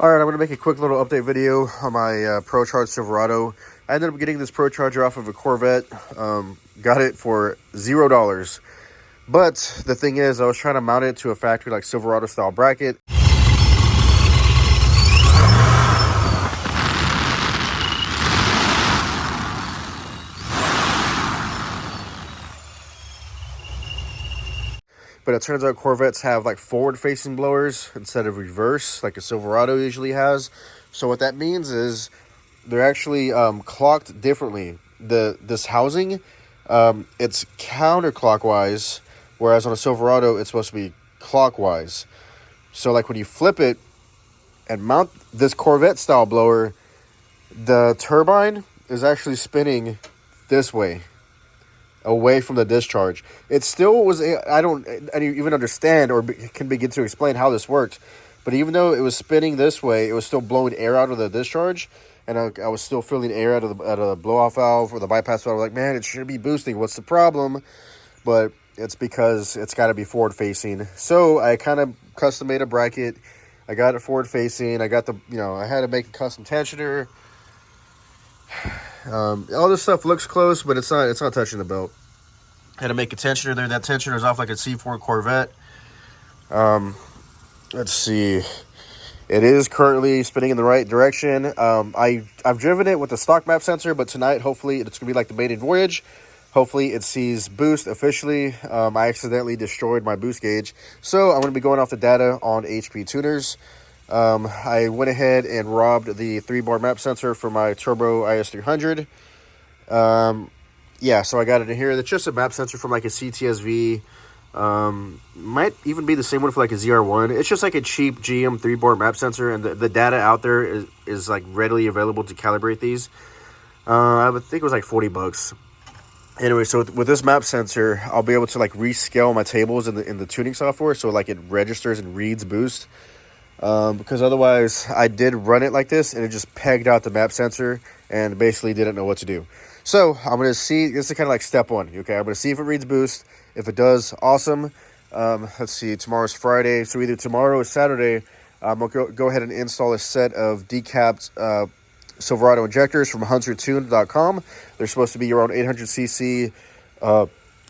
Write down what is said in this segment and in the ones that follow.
All right, I'm going to make a quick little update video on my ProCharge Silverado. I ended up getting this ProCharger off of a Corvette. Got it for $0. But the thing is, I was trying to mount it to a factory like Silverado style bracket. But it turns out Corvettes have like forward-facing blowers instead of reverse, like a Silverado usually has. So what that means is they're actually clocked differently. This housing, it's counterclockwise, whereas on a Silverado, it's supposed to be clockwise. So like when you flip it and mount this Corvette-style blower, the turbine is actually spinning this way, away from the discharge. It still was, I don't even understand or can begin to explain how this worked, but even though it was spinning this way, it was still blowing air out of the discharge, and I was still feeling air out of the blow-off valve or the bypass valve. Like, man, it should be boosting. What's the problem? But it's because it's got to be forward-facing. So I kind of custom-made a bracket. I got it forward-facing. I got I had to make a custom tensioner. All this stuff looks close, but it's not touching the belt. I had to make a tensioner there. That tensioner is off like a C4 Corvette. Let's see. It is currently spinning in the right direction. I've driven it with the stock map sensor, but tonight, hopefully, it's going to be like the maiden voyage. Hopefully, it sees boost officially. I accidentally destroyed my boost gauge. So, I'm going to be going off the data on HP tuners. I went ahead and robbed the 3-bar map sensor for my Turbo IS300. Yeah, so I got it in here. It's just a map sensor from like a CTSV. Might even be the same one for like a ZR1. It's just like a cheap GM 3-bar map sensor, and the data out there is like readily available to calibrate these. I would think it was like $40. Anyway, so with this map sensor, I'll be able to like rescale my tables in the tuning software, so like it registers and reads boost. Because otherwise I did run it like this and it just pegged out the map sensor and basically didn't know what to do. So I'm going to see, this is kind of like step one. Okay, I'm going to see if it reads boost. If it does, awesome. Let's see, tomorrow's Friday, so either tomorrow or Saturday, I'm going to go ahead and install a set of decapped Silverado injectors from HunterTune.com. They're supposed to be around 800cc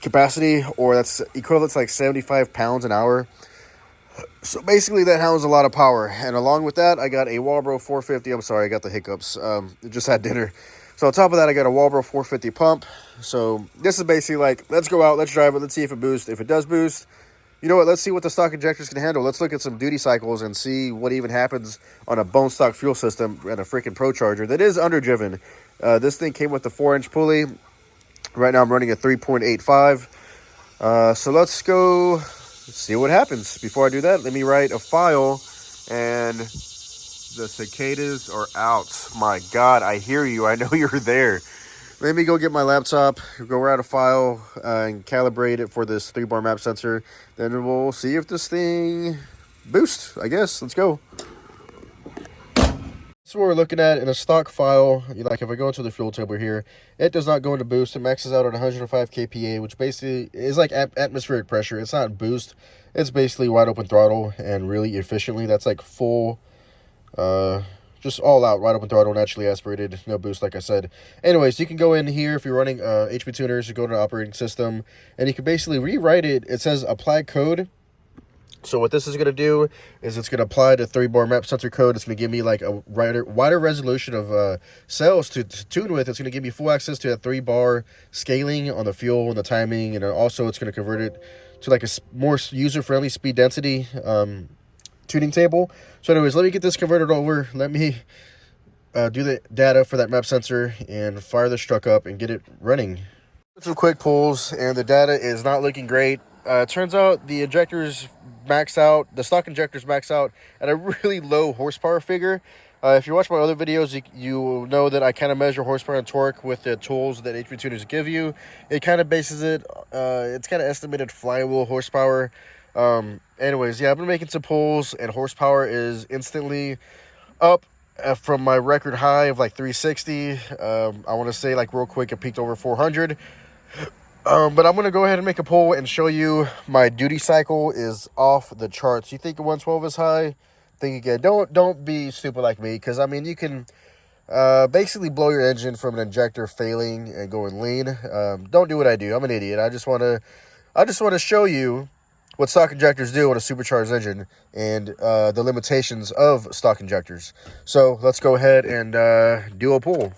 capacity, or that's equivalent to like 75 pounds an hour. So basically that handles a lot of power. And along with that, I got a Walbro 450. I'm sorry, I got the hiccups. Just had dinner. So on top of that, I got a Walbro 450 pump. So this is basically like, let's go out, let's drive it, let's see if it boosts. If it does boost, you know what, let's see what the stock injectors can handle. Let's look at some duty cycles and see what even happens on a bone stock fuel system and a freaking ProCharger that is underdriven. This thing came with a 4-inch pulley. Right now I'm running a 3.85. So let's go see what happens. Before I do that, let me write a file, and the cicadas are out. My God, I hear you. I know you're there. Let me go get my laptop, go write a file, and calibrate it for this 3-bar map sensor. Then we'll see if this thing boosts, I guess. Let's go. So what we're looking at in a stock file, like if I go into the fuel table here, it does not go into boost. It maxes out at 105 kPa, which basically is like atmospheric pressure. It's not boost. It's basically wide open throttle and really efficiently. That's like full, just all out wide open throttle, naturally aspirated, no boost, like I said. Anyways, you can go in here if you're running HP tuners, you go to operating system, and you can basically rewrite it. It says apply code. So what this is going to do is it's going to apply the 3-bar map sensor code. It's going to give me like a wider resolution of cells to tune with. It's going to give me full access to that 3-bar scaling on the fuel and the timing. And also it's going to convert it to like a more user-friendly speed density tuning table. So anyways, let me get this converted over. Let me do the data for that map sensor and fire this truck up and get it running. Some quick pulls, and the data is not looking great. It turns out the injectors max out, the stock injectors max out at a really low horsepower figure. If you watch my other videos, you know that I kind of measure horsepower and torque with the tools that HP tuners give you. It kind of bases it, it's kind of estimated flywheel horsepower. Anyways, yeah, I've been making some pulls, and horsepower is instantly up from my record high of like 360. I want to say, like, real quick, it peaked over 400. But I'm going to go ahead and make a pull and show you my duty cycle is off the charts. You think a 112 is high? think again. Don't be stupid like me, because I mean you can basically blow your engine from an injector failing and going lean. Don't do what I do. I'm an idiot. I just want to show you what stock injectors do on a supercharged engine and the limitations of stock injectors. So let's go ahead and do a pull.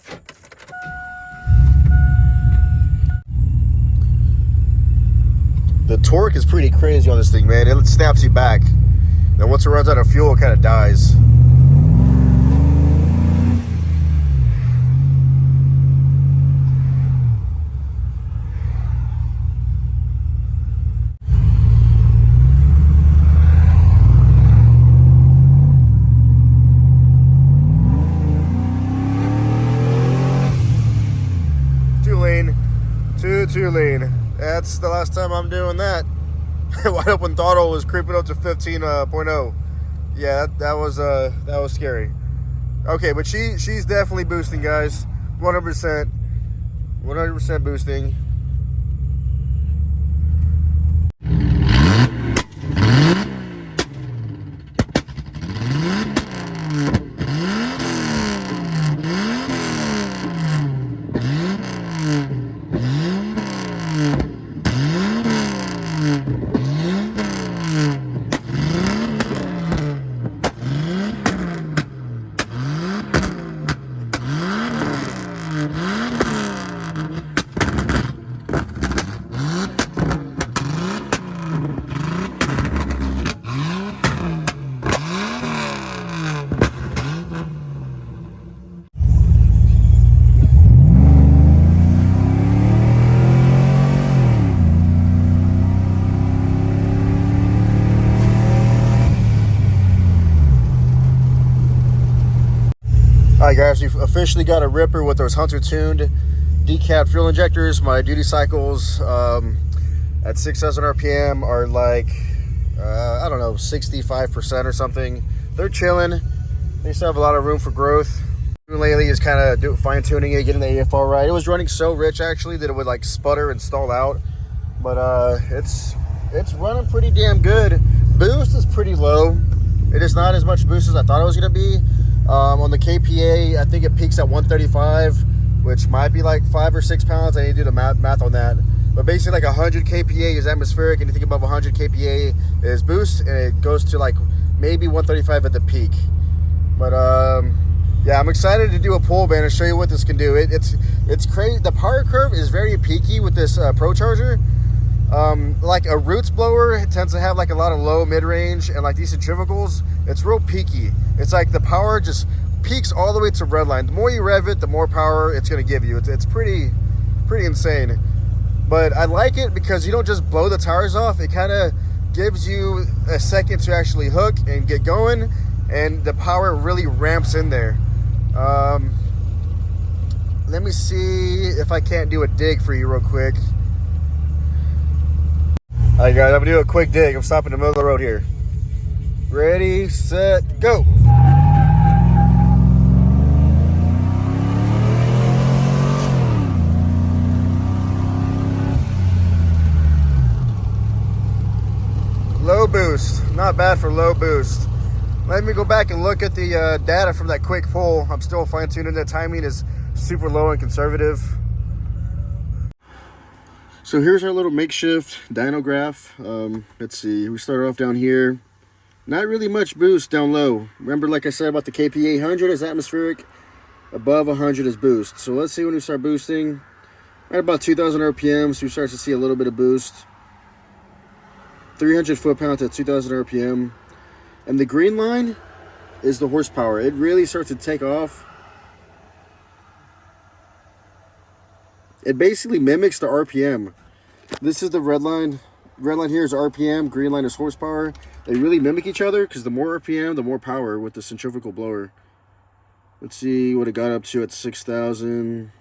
The torque is pretty crazy on this thing, man. It snaps you back. Then once it runs out of fuel, it kind of dies. Too lean. Too lean. That's the last time I'm doing that. Wide open throttle was creeping up to 15.0. Yeah, that was scary. Okay, but she's definitely boosting, guys. 100%. 100% boosting. Alright guys, we've officially got a ripper with those Hunter tuned decap fuel injectors. My duty cycles at 6,000 RPM are like, I don't know, 65% or something. They're chilling. They still have a lot of room for growth. Lately is kind of fine tuning it, getting the AFR right. It was running so rich actually that it would like sputter and stall out. But it's running pretty damn good. Boost is pretty low. It is not as much boost as I thought it was going to be. On the KPA, I think it peaks at 135, which might be like 5 or 6 pounds. I need to do the math on that. But basically like 100 KPA is atmospheric. Anything above 100 KPA is boost, and it goes to like maybe 135 at the peak. But yeah, I'm excited to do a pull, man, and show you what this can do. It's crazy. The power curve is very peaky with this Pro Charger. Like a roots blower, it tends to have like a lot of low mid-range, and like these centrifugals, it's real peaky. It's like the power just peaks all the way to redline. The more you rev it, the more power it's going to give you. It's pretty insane. But I like it because you don't just blow the tires off. It kind of gives you a second to actually hook and get going, and the power really ramps in there. Let me see if I can't do a dig for you real quick. All right, guys, I'm gonna do a quick dig. I'm stopping in the middle of the road here. Ready, set, go. Low boost, not bad for low boost. Let me go back and look at the data from that quick pull. I'm still fine tuning. The timing is super low and conservative. So here's our little makeshift dyno graph. Let's see, we started off down here. Not really much boost down low. Remember, like I said about the KPA, 100 is atmospheric, above 100 is boost. So let's see when we start boosting. Right about 2,000 RPM, so we start to see a little bit of boost. 300 foot-pounds at 2,000 RPM. And the green line is the horsepower. It really starts to take off. It basically mimics the RPM. This is the red line. Red line here is RPM, green line is horsepower. They really mimic each other because the more RPM, the more power with the centrifugal blower. Let's see what it got up to at 6,000.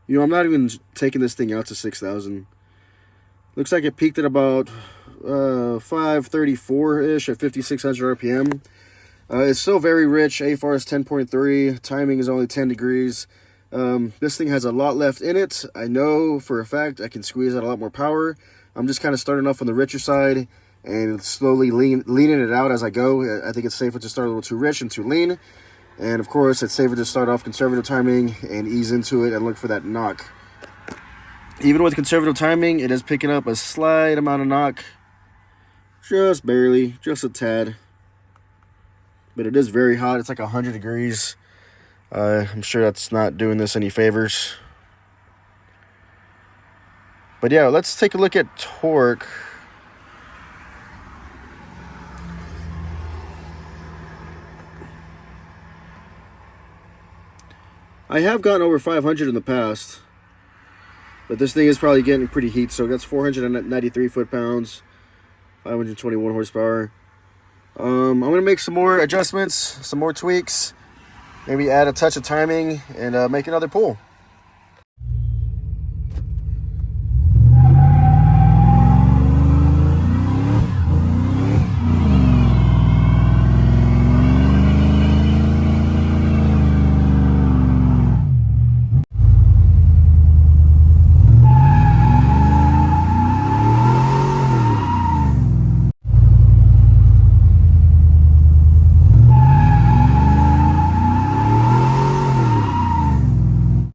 You know, I'm not even taking this thing out to 6,000. Looks like it peaked at about 534-ish at 5,600 RPM. It's still very rich. AFR is 10.3. Timing is only 10 degrees. This thing has a lot left in it. I know for a fact I can squeeze out a lot more power. I'm just kind of starting off on the richer side. and slowly leaning it out as I go. I think it's safer to start a little too rich and too lean. And of course, it's safer to start off conservative timing and ease into it and look for that knock. Even with conservative timing, it is picking up a slight amount of knock. Just barely, just a tad. But it is very hot. It's like 100 degrees. I'm sure that's not doing this any favors. But yeah, let's take a look at torque. I have gotten over 500 in the past, but this thing is probably getting pretty heat. So that's 493 foot-pounds, 521 horsepower. I'm going to make some more adjustments, some more tweaks, maybe add a touch of timing, and make another pull.